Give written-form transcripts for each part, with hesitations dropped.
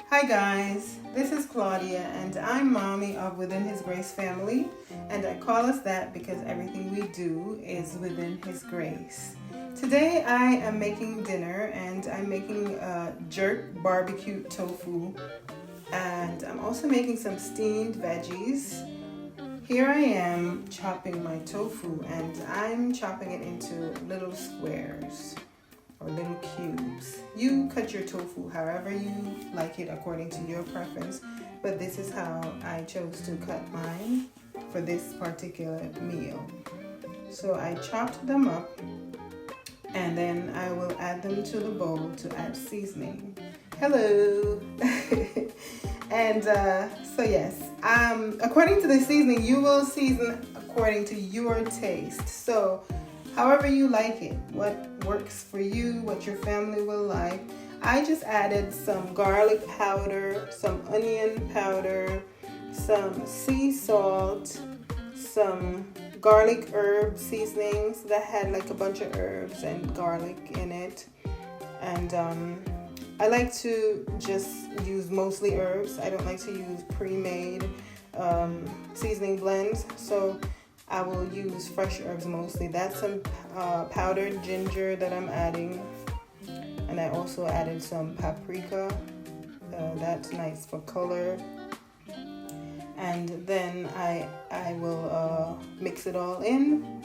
Hi guys, this is Claudia and I'm mommy of Within His Grace family, and I call us that because everything we do is within His grace. Today I am making dinner and I'm making jerk barbecue tofu, and I'm also making some steamed veggies. Here I am chopping my tofu and I'm chopping it into little squares or little cubes. You cut your tofu however you like it according to your preference, but this is how I chose to cut mine for this particular meal. So I chopped them up and then I will add them to the bowl to add seasoning. Hello! And so yes, according to the seasoning, you will season according to your taste. So however you like it, what works for you, what your family will like. I just added some garlic powder, some onion powder, some sea salt, some garlic herb seasonings that had like a bunch of herbs and garlic in it. And I like to just use mostly herbs. I don't like to use pre-made seasoning blends. So I will use fresh herbs mostly. That's some powdered ginger that I'm adding. And I also added some paprika. That's nice for color. And then I will mix it all in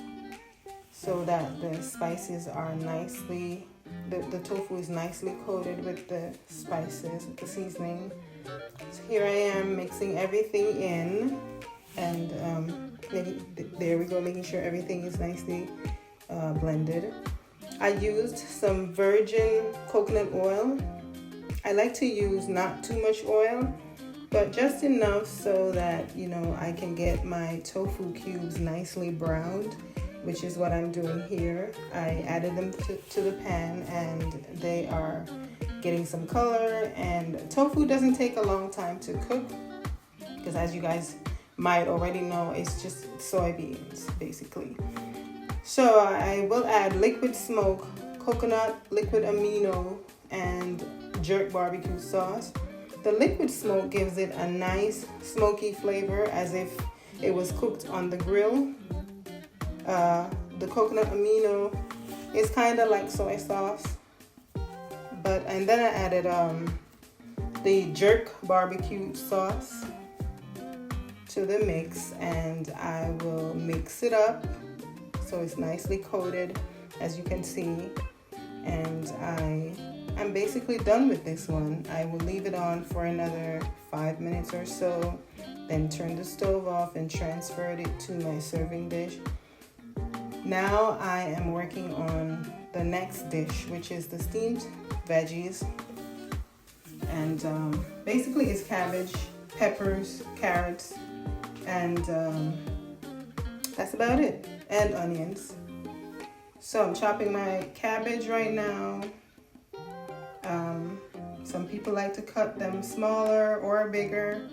so that the spices are nicely, the tofu is nicely coated with the spices, with the seasoning. So here I am mixing everything in, and there we go, making sure everything is nicely blended. I used some virgin coconut oil. I like to use not too much oil, but just enough so that I can get my tofu cubes nicely browned, which is what I'm doing here. I added them to the pan and they are getting some color, and tofu doesn't take a long time to cook because, as you guys might already know, it's just soybeans basically. So I will add liquid smoke, coconut, liquid amino, and jerk barbecue sauce. The liquid smoke gives it a nice smoky flavor as if it was cooked on the grill. The coconut amino is kind of like soy sauce, and then I added the jerk barbecue sauce to the mix, and I will mix it up so it's nicely coated, as you can see. And I'm basically done with this one. I will leave it on for another 5 minutes or so, then turn the stove off and transfer it to my serving dish. Now I am working on the next dish, which is the steamed veggies. And basically it's cabbage, peppers, carrots, and that's about it, and onions. So I'm chopping my cabbage right now. Some people like to cut them smaller or bigger,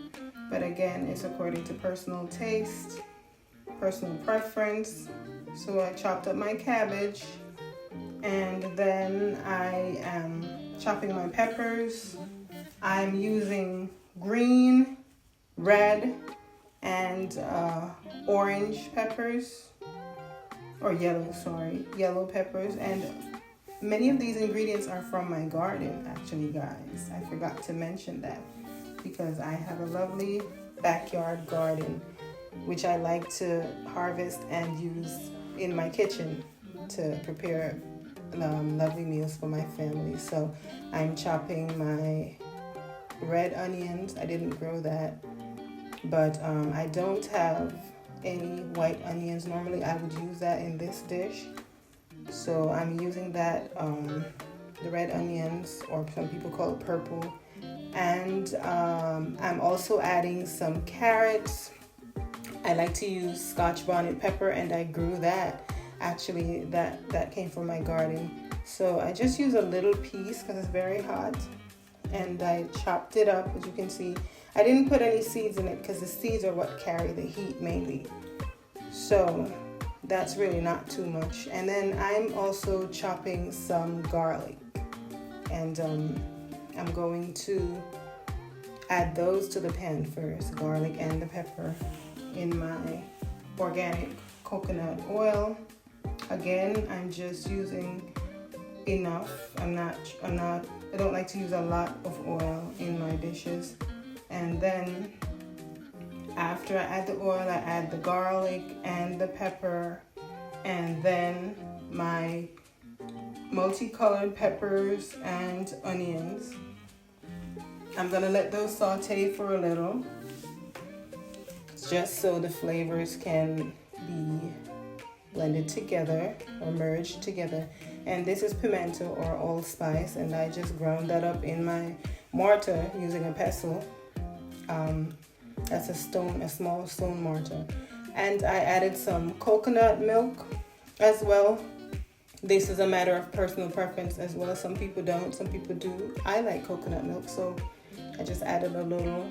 but again, it's according to personal taste, personal preference. So I chopped up my cabbage, and then I am chopping my peppers. I'm using green, red, and orange peppers, or yellow peppers. And many of these ingredients are from my garden, actually, guys. I forgot to mention that because I have a lovely backyard garden, which I like to harvest and use in my kitchen to prepare lovely meals for my family. So I'm chopping my red onions. I didn't grow that, but I don't have any white onions. Normally I would use that in this dish, so I'm using that, the red onions, or some people call it purple. And I'm also adding some carrots. I like to use Scotch bonnet pepper, and I grew that. Actually, that came from my garden. So I just use a little piece because it's very hot, and I chopped it up. As you can see, I didn't put any seeds in it because the seeds are what carry the heat mainly. So that's really not too much. And then I'm also chopping some garlic, and I'm going to add those to the pan first, garlic and the pepper in my organic coconut oil. Again, I'm just using enough. I don't like to use a lot of oil in my dishes. And then after I add the oil, I add the garlic and the pepper, and then my multicolored peppers and onions. I'm gonna let those saute for a little, just so the flavors can be blended together or merged together. And this is pimento or allspice, and I just ground that up in my mortar using a pestle. That's a small stone mortar. And I added some coconut milk as well. This is a matter of personal preference as well. Some people don't, some people do. I like coconut milk, so I just added a little.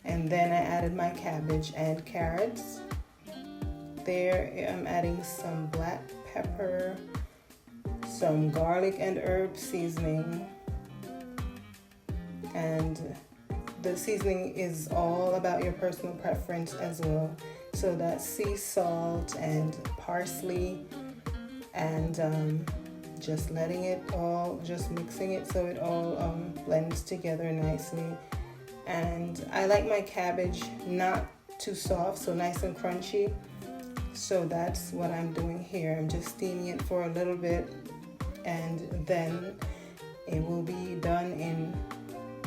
And then I added my cabbage and carrots. There, I'm adding some black pepper, some garlic and herb seasoning. And the seasoning is all about your personal preference as well. So that's sea salt and parsley, and just letting it all, just mixing it so it all blends together nicely. And I like my cabbage not too soft, so nice and crunchy. So that's what I'm doing here. I'm just steaming it for a little bit, and then it will be done in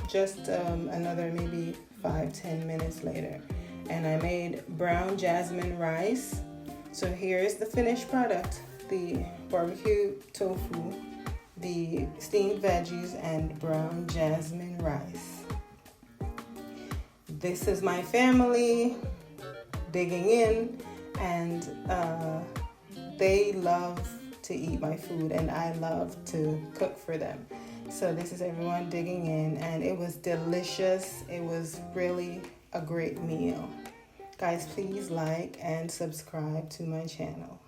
just another maybe 5-10 minutes later. And I made brown jasmine rice. So here's the finished product: the barbecue tofu, the steamed veggies, and brown jasmine rice. This is my family digging in, and they love to eat my food, and I love to cook for them. So this is everyone digging in, and it was delicious. It was really a great meal. Guys, please like and subscribe to my channel.